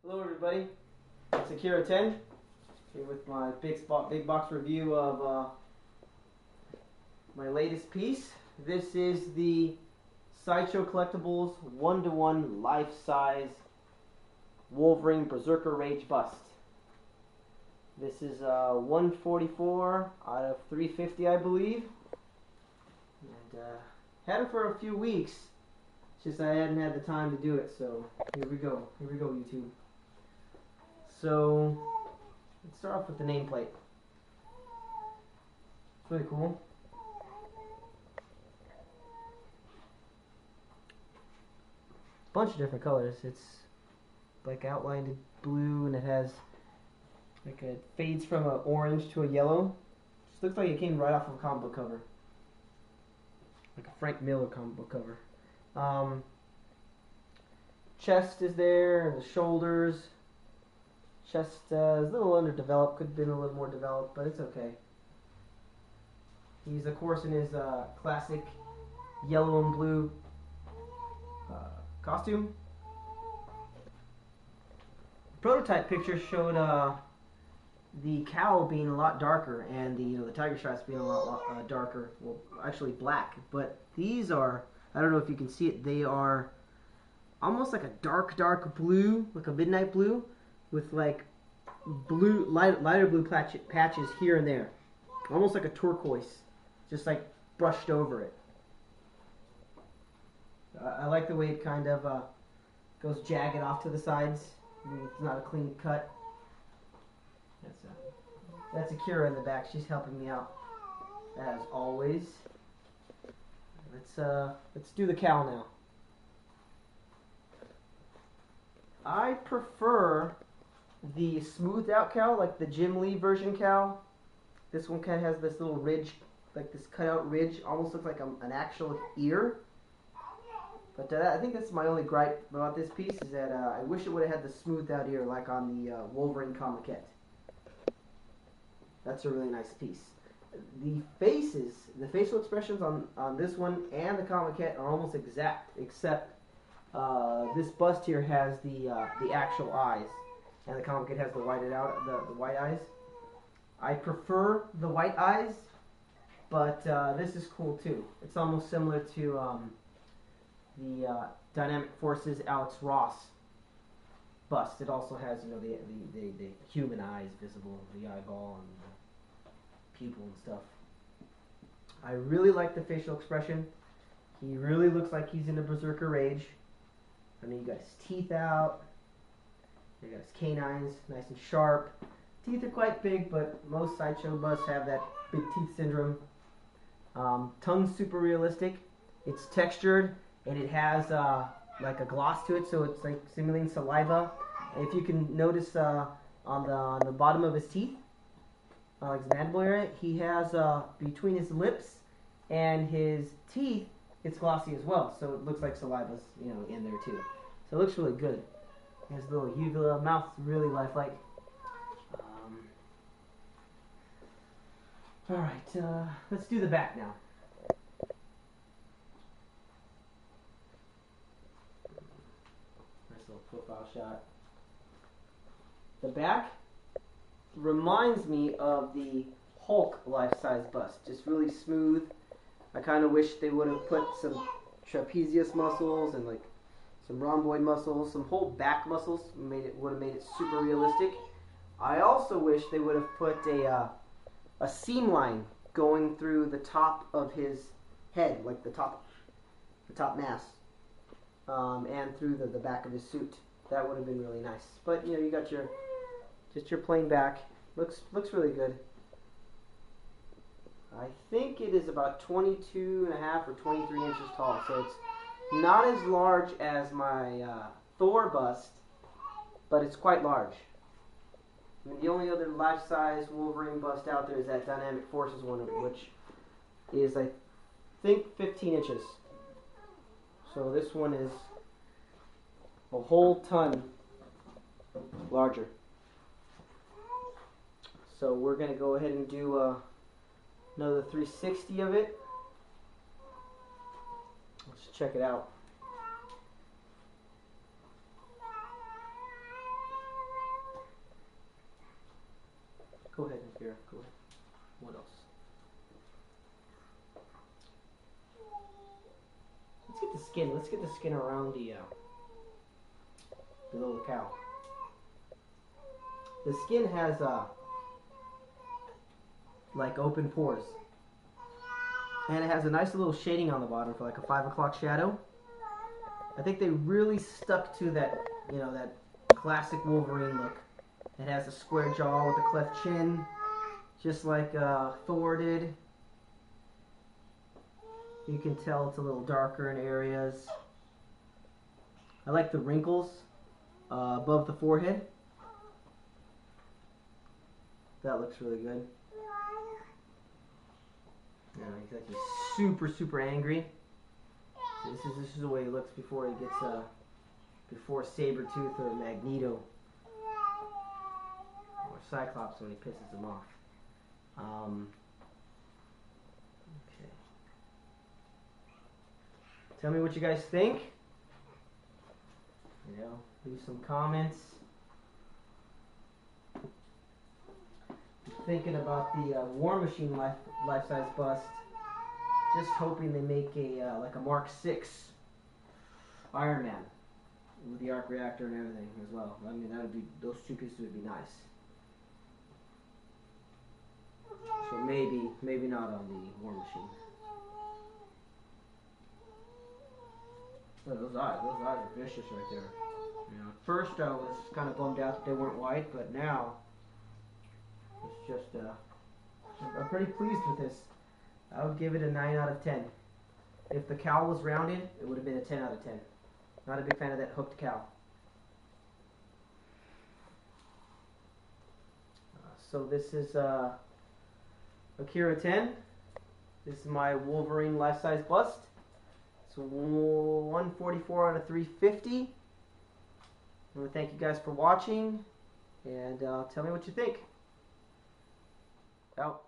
Hello everybody, it's Akira 10 here with my big box review of my latest piece. This is the Sideshow Collectables 1-to-1 life-size Wolverine Berserker Rage bust. This is 144 out of 350, I believe, and had it for a few weeks. It's just I hadn't had the time to do it, so here we go YouTube. So, let's start off with the nameplate. It's really cool. Bunch of different colors. It's like outlined in blue, and it has like it fades from an orange to a yellow. Just looks like it came right off of a comic book cover, like a Frank Miller comic book cover. Chest is there, and the shoulders. Chest is a little underdeveloped, could have been a little more developed, but it's okay. He's, of course, in his classic yellow and blue costume. Prototype picture showed the cowl being a lot darker, and the tiger stripes being a lot darker. Well, actually black. But these are, I don't know if you can see it, they are almost like a dark blue, like a midnight blue, with like blue, lighter blue patches here and there, almost like a turquoise, just like brushed over it. I like the way it kind of goes jagged off to the sides. I mean, it's not a clean cut. That's Akira in the back. She's helping me out as always. Let's do the cowl now. I prefer the smoothed out cowl, like the Jim Lee version cowl. This one kind of has this little ridge, like this cutout ridge, almost looks like an actual ear. But I think that's my only gripe about this piece, is that I wish it would have had the smoothed out ear like on the Wolverine comiquette. That's a really nice piece. The facial expressions on this one and the comiquette are almost exact, except this bust here has the actual eyes, and the comiquette has the whited out the white eyes. I prefer the white eyes, but this is cool too. It's almost similar to the Dynamic Forces Alex Ross bust. It also has the human eyes visible, the eyeball and the pupil and stuff. I really like the facial expression. He really looks like he's in a berserker rage. I mean, you got his teeth out. You got his canines, nice and sharp. Teeth are quite big, but most Sideshow busts have that big teeth syndrome. Tongue's super realistic. It's textured, and it has like a gloss to it, so it's like simulating saliva. And if you can notice on the bottom of his teeth, like his mandible area, he has between his lips and his teeth, it's glossy as well, so it looks like saliva's in there too. So it looks really good. His little uvula mouth's really lifelike. Alright, let's do the back now. Nice little profile shot. The back reminds me of the Hulk life-size bust. Just really smooth. I kind of wish they would have put some trapezius muscles and like some rhomboid muscles, some whole back muscles. Would have made it super realistic. I also wish they would have put a seam line going through the top of his head, like the top mass, and through the back of his suit. That would have been really nice. But you got just your plain back. Looks really good. I think it is about 22.5 or 23 inches tall, so it's not as large as my Thor bust, but it's quite large. I mean, the only other life-size Wolverine bust out there is that Dynamic Forces one, which is, I think, 15 inches. So this one is a whole ton larger. So we're going to go ahead and do another 360 of it. Let's check it out. Go ahead, Vera. Go ahead. What else? Let's get the skin. Let's get the skin around the little cow. The skin has like open pores, and it has a nice little shading on the bottom for like a 5 o'clock shadow. I think they really stuck to that, you know, that classic Wolverine look. It has a square jaw with a cleft chin, just like Thor did. You can tell it's a little darker in areas. I like the wrinkles above the forehead. That looks really good. Yeah, he's actually super angry. So this is the way he looks before he gets before Sabretooth or Magneto or Cyclops when he pisses him off. Okay. Tell me what you guys think. You know, leave some comments. Thinking about the War Machine life-size bust. Just hoping they make a like a Mark VI Iron Man with the arc reactor and everything as well. I mean, that would be, those two pieces would be nice. So maybe not on the War Machine. Oh, those eyes are vicious right there. You know, at first I was kind of bummed out that they weren't white, but now it's just I'm pretty pleased with this. I would give it a 9 out of 10. If the cowl was rounded, it would have been a 10 out of 10. Not a big fan of that hooked cowl. So this is Akira 10. This is my Wolverine life-size bust. It's 144 out of 350. I want to thank you guys for watching, and tell me what you think. Out.